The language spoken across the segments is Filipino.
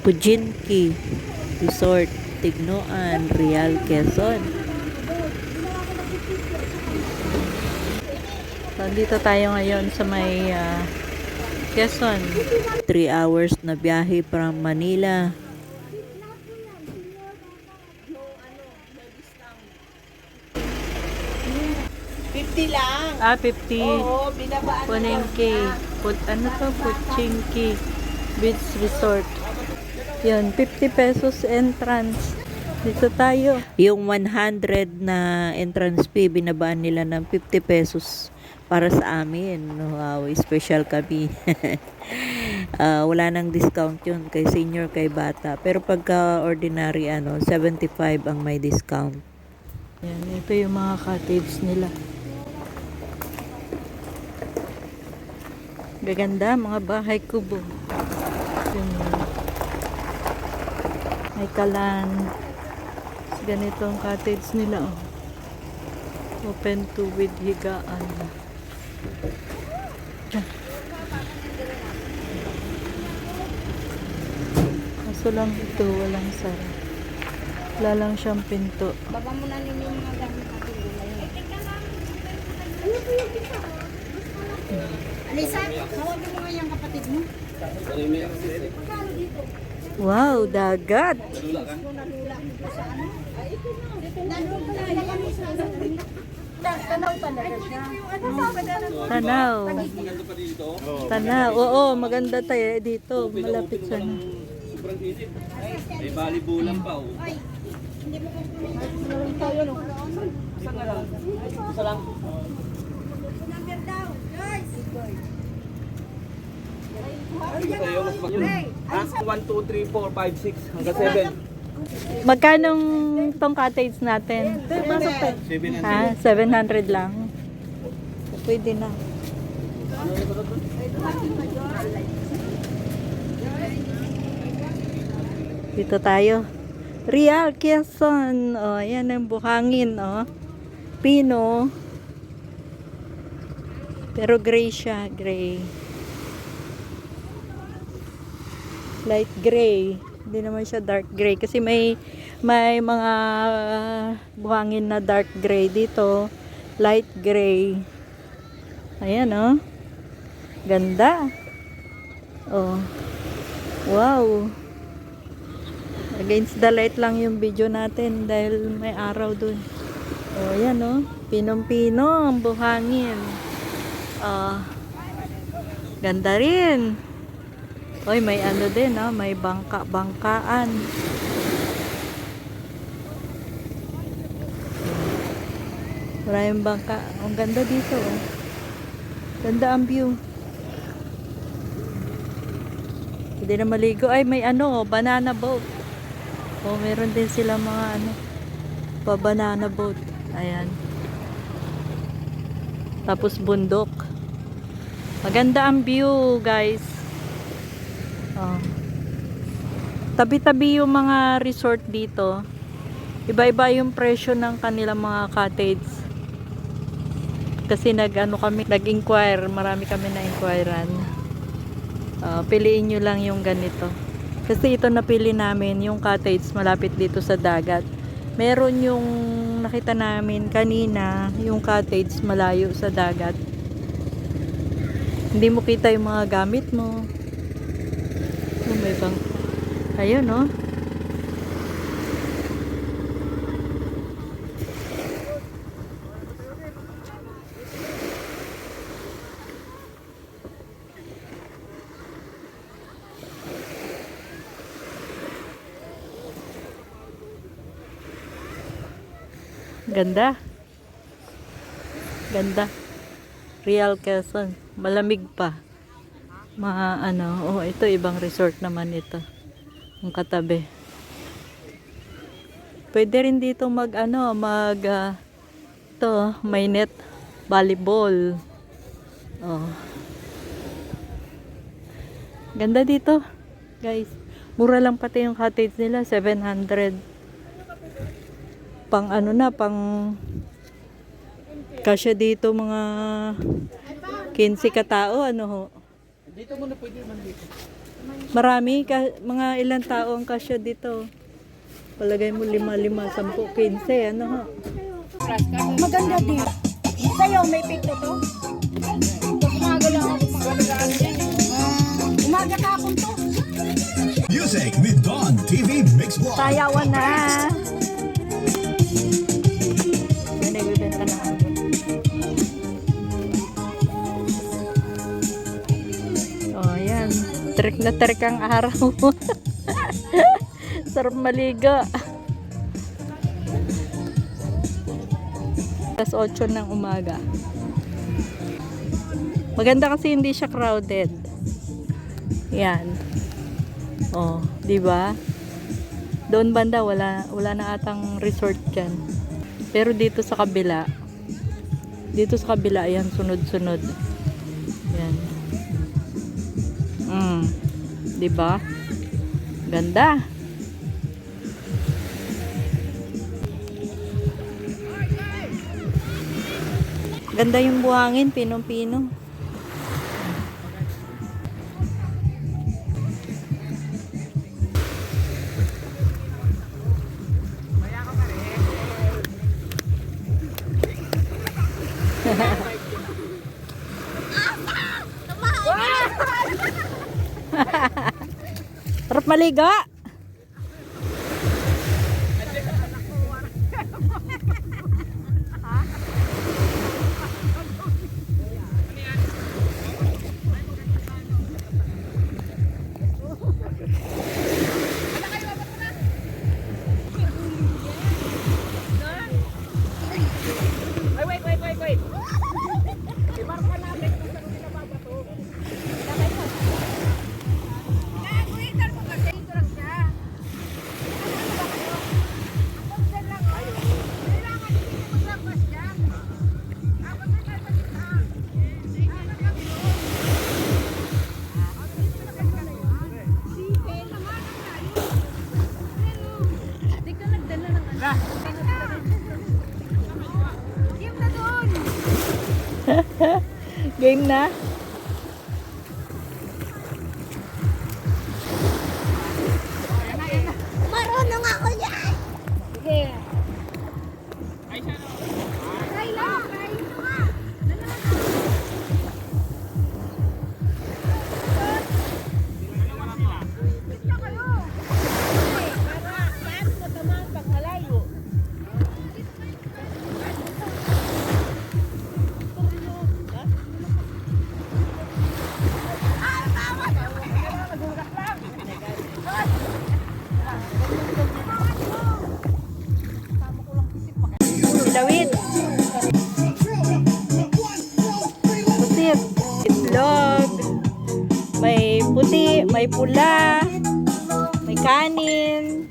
Pujinki Resort, Tignoan, Real, Quezon. So, dito tayo ngayon sa may Quezon. 3 hours na biyahe from Manila. Lang. 50. Oo, binabaan Punengki. Puchinki Beach Resort. Yun, 50 pesos entrance. Dito tayo. Yung 100 na entrance fee, binabaan nila ng 50 pesos para sa amin. Wow, special kami. Wala nang discount yun kay senior, kay bata. Pero pagka ordinary, 75 ang may discount. Yan, ito yung mga cottage nila. Gaganda, mga bahay kubo. Yung may kalan. Ganito ang cottage nila. Oh. Open to with higaan. Kaso lang ito, walang sara. Wala lang siyang pinto. Baba mo na ninyo yung mga gamit natin. Alisa, tawagin mo nga yung kapatid mo. Wow, dagat! Tanaw talaga siya. Tanaw. Tanaw. Oo, maganda tayo dito. Malapit sa na. May balibulan pa oh. Isa lang. Ha? 1, 2, 3, 4, 5, 6 hanggang 7. Magkanong tong cottage natin? 700. 700 lang. Pwede na. Dito tayo. Real, Quezon. Oh, ayan ang buhangin, oh. Pino. Pero gray siya, gray. Light gray. Hindi naman siya dark gray kasi may mga buhangin na dark gray dito. Light gray. Ayan, oh. Ganda. Oh. Wow. Against the light lang yung video natin dahil may araw dun. Oh, ayan, oh. Pinong-pino ang buhangin. Ganda rin. Oy, may ano din, oh. May bangka-bangkaan. Maraming bangka. Ang ganda dito, oh. Ganda ang view. Hindi na maligo. Ay, may ano, banana boat. Oh, meron din sila mga pa-banana boat. Ayan. Tapos bundok. Maganda ang view, guys. Oh. Tabi-tabi yung mga resort dito. Iba-iba yung presyo ng kanilang mga cottage. Kasi nag-inquire, marami kami na-inquirean. Piliin nyo lang yung ganito. Kasi ito napili namin, yung cottage malapit dito sa dagat. Meron yung nakita namin kanina, yung cottage malayo sa dagat. Hindi mo kita yung mga gamit mo. Oh, may bang. Ayun, no? Ganda. Ganda. Real Quezon. Malamig pa. Ito ibang resort naman ito. Ang katabi. Pwede rin dito may net volleyball. Oh. Ganda dito, guys. Mura lang pati yung cottage nila, 700. Pang kasya dito mga 15 katao, ho. Dito muna pwede man dito. Marami, mga ilang tao ang kasya dito. Palagay mo 5, 10, 15, ano ha? Maganda din. Sa'yo, may pito to? Umaga lang ako magalagaan din. Umaga kapon to. Music with Don TV Mix Vlog. Sayawan na! May nagbibenta na ako. Oh, ayan. Trik na trik ang araw. Sarap maligo. Alas 8 ng umaga. Maganda kasi hindi siya crowded. Yan. Oh, 'di ba? Doon banda wala na atang resort diyan. Pero dito sa kabila, ayan sunod-sunod. Yan. 'Di ba? Ganda. Ganda yung buhangin, pinong-pino. Sarap maligo. Wait. Game na. Marunong ako yan! Sige. Try lang. Dawid. Pusit. Itlog. May puti, may pula, may kanin.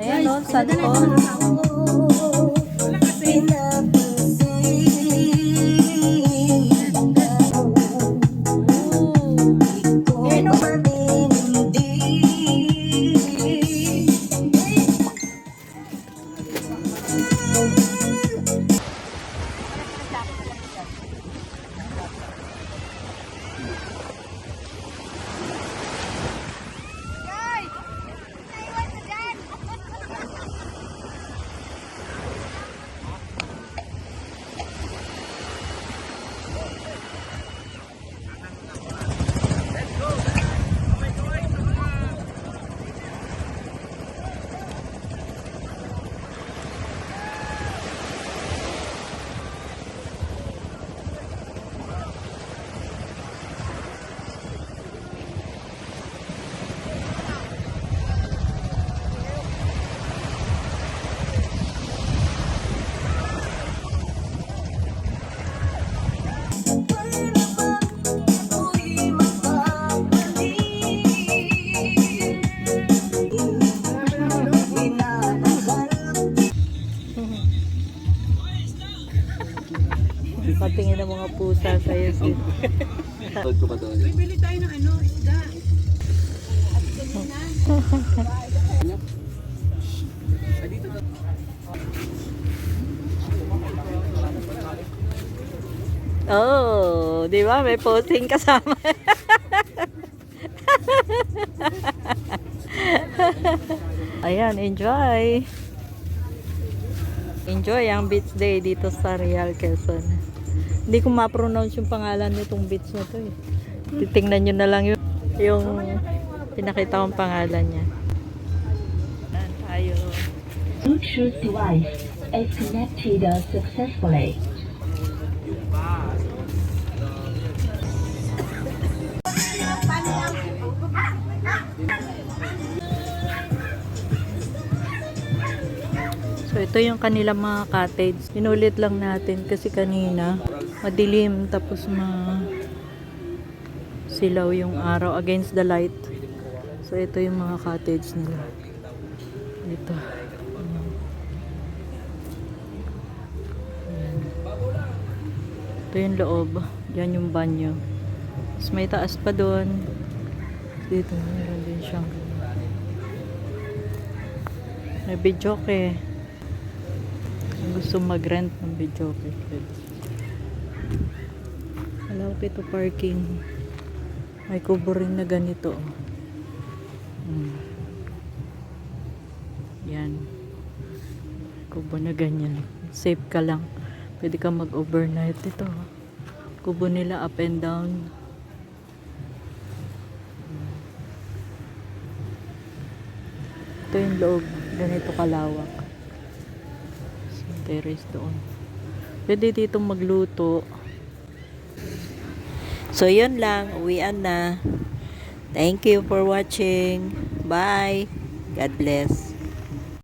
Ayan o, santon. Patingin ng mga pusa sa'yo. Tawad ko pa doon. Bili tayo ng ano, isda. Oh, di ba? May posing kasama. Ayan, enjoy! Enjoy ang beach day dito sa Real Quezon. Hindi ko ma-pronounce yung pangalan nitong beach na to eh. Titingnan nyo na lang yung pinakita kong pangalan niya. Ayan tayo. Bluetooth device is connected successfully. So ito yung kanilang mga cottage. Inulit lang natin kasi kanina madilim tapos silaw yung araw against the light. So ito yung mga cottage nila. Dito. Ayan. Ito yung loob. Diyan yung banyo. Tapos may taas pa doon. Dito meron din siyang may videoke. Kung gusto mag-rent ng videoke. Allow ito parking. May kubo rin na ganito. Yan. Kubo na ganyan. Safe ka lang. Pwede ka mag-overnight dito. Kubo nila up and down. Ito yung loob. Ganito kalawak. Terrace doon. Pwede dito magluto. So, yun lang. Uwian na. Thank you for watching. Bye. God bless.